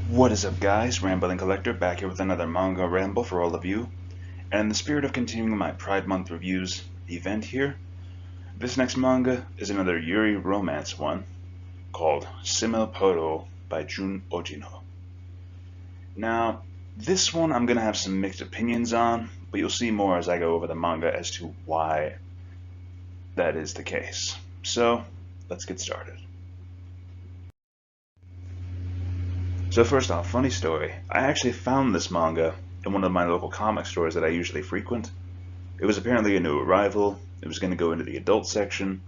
What is up, guys? Rambling Collector back here with another manga ramble for all of you. And in the spirit of continuing my Pride Month reviews event here, this next manga is another Yuri romance one called Semelparous by Jun Ogino. Now, this one I'm going to have some mixed opinions on, but you'll see more as I go over the manga as to why that is the case. So, let's get started. So first off, funny story, I actually found this manga in one of my local comic stores that I usually frequent. It was apparently a new arrival, it was going to go into the adult section,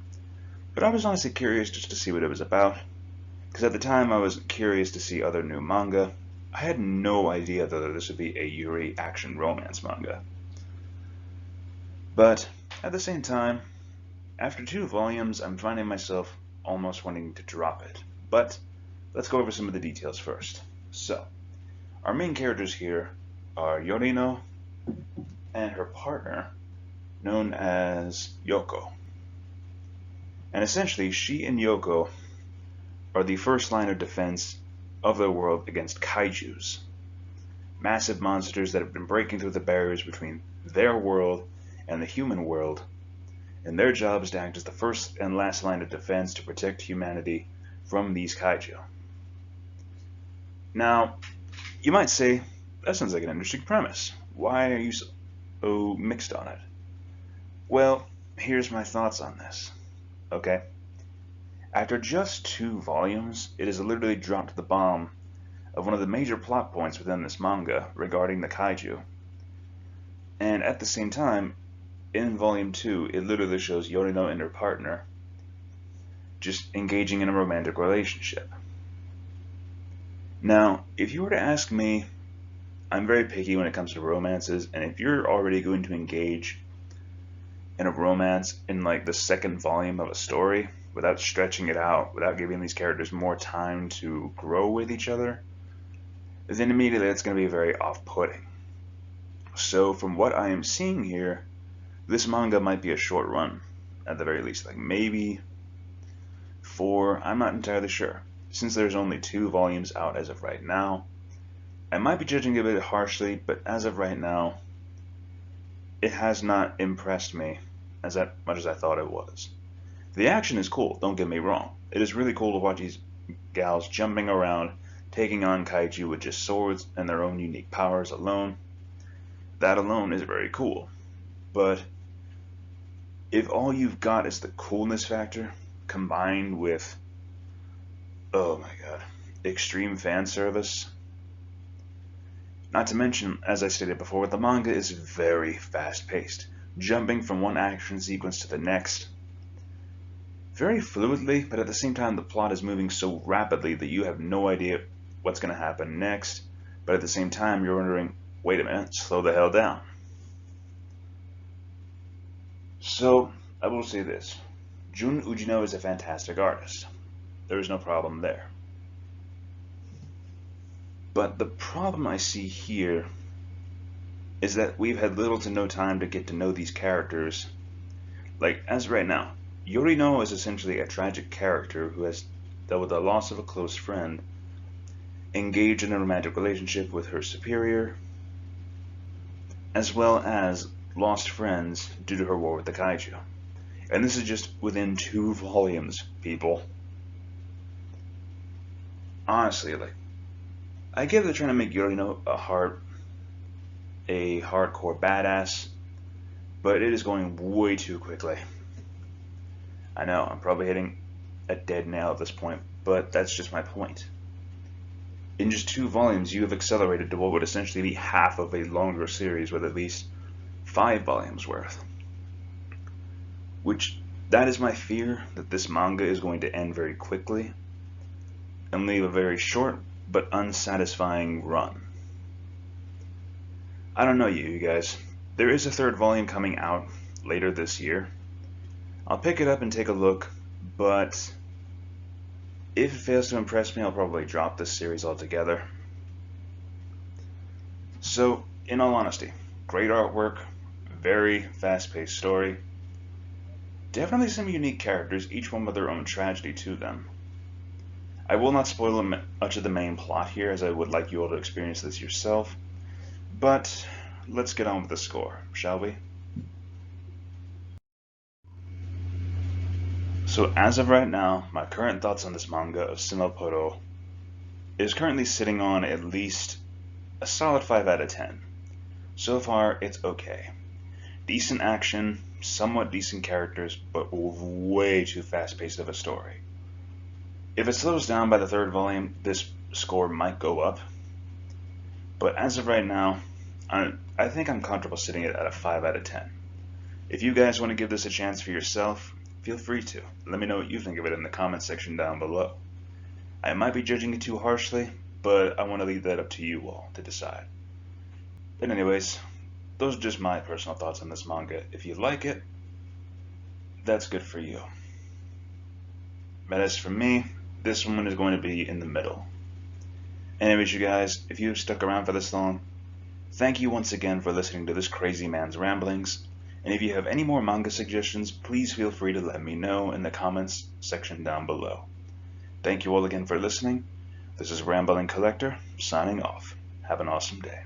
but I was honestly curious just to see what it was about, because at the time I was curious to see other new manga. I had no idea that this would be a Yuri action romance manga. But at the same time, after 2 volumes, I'm finding myself almost wanting to drop it. But let's go over some of the details first. So, our main characters here are Yorino and her partner, known as Yoko. And essentially, she and Yoko are the first line of defense of their world against kaijus, massive monsters that have been breaking through the barriers between their world and the human world, and their job is to act as the first and last line of defense to protect humanity from these kaiju. Now, you might say, that sounds like an interesting premise. Why are you so mixed on it? Well, here's my thoughts on this. Okay? After just 2 volumes, it has literally dropped the bomb of one of the major plot points within this manga regarding the kaiju. And at the same time, in volume 2, it literally shows Yorino and her partner just engaging in a romantic relationship. Now, if you were to ask me, I'm very picky when it comes to romances, and if you're already going to engage in a romance in like the second volume of a story, without stretching it out, without giving these characters more time to grow with each other, then immediately it's going to be very off-putting. So from what I am seeing here, this manga might be a short run, at the very least, like maybe 4, I'm not entirely sure. Since there's only 2 volumes out as of right now, I might be judging it a bit harshly, but as of right now, it has not impressed me as much as I thought it was. The action is cool, don't get me wrong. It is really cool to watch these gals jumping around, taking on kaiju with just swords and their own unique powers alone. That alone is very cool. But if all you've got is the coolness factor, combined with, oh my god, extreme fan service. Not to mention, as I stated before, the manga is very fast-paced, jumping from one action sequence to the next very fluidly, but at the same time the plot is moving so rapidly that you have no idea what's going to happen next, but at the same time you're wondering, wait a minute, slow the hell down. So, I will say this. Jun Ogino is a fantastic artist. There is no problem there. But the problem I see here is that we've had little to no time to get to know these characters. Like, as right now, Yorino is essentially a tragic character who has dealt with the loss of a close friend, engaged in a romantic relationship with her superior, as well as lost friends due to her war with the kaiju. And this is just within 2 volumes, people. Honestly, like, I get they're trying to make Yorino a hardcore badass, but it is going way too quickly. I know, I'm probably hitting a dead nail at this point, but that's just my point. In just 2 volumes, you have accelerated to what would essentially be half of a longer series with at least 5 volumes worth. Which, that is my fear, that this manga is going to end very quickly and leave a very short but unsatisfying run. I don't know you guys. There is a 3rd volume coming out later this year. I'll pick it up and take a look, but if it fails to impress me, I'll probably drop this series altogether. So, in all honesty, great artwork, very fast-paced story, definitely some unique characters, each one with their own tragedy to them. I will not spoil much of the main plot here, as I would like you all to experience this yourself, but let's get on with the score, shall we? So as of right now, my current thoughts on this manga of Semelparous is currently sitting on at least a solid 5 out of 10. So far, it's okay. Decent action, somewhat decent characters, but way too fast-paced of a story. If it slows down by the third volume, this score might go up. But as of right now, I think I'm comfortable sitting it at a 5 out of 10. If you guys want to give this a chance for yourself, feel free to. Let me know what you think of it in the comment section down below. I might be judging it too harshly, but I want to leave that up to you all to decide. But anyways, those are just my personal thoughts on this manga. If you like it, that's good for you. But as for me, this one is going to be in the middle. Anyways, you guys, if you've stuck around for this long, thank you once again for listening to this crazy man's ramblings. And if you have any more manga suggestions, please feel free to let me know in the comments section down below. Thank you all again for listening. This is Rambling Collector, signing off. Have an awesome day.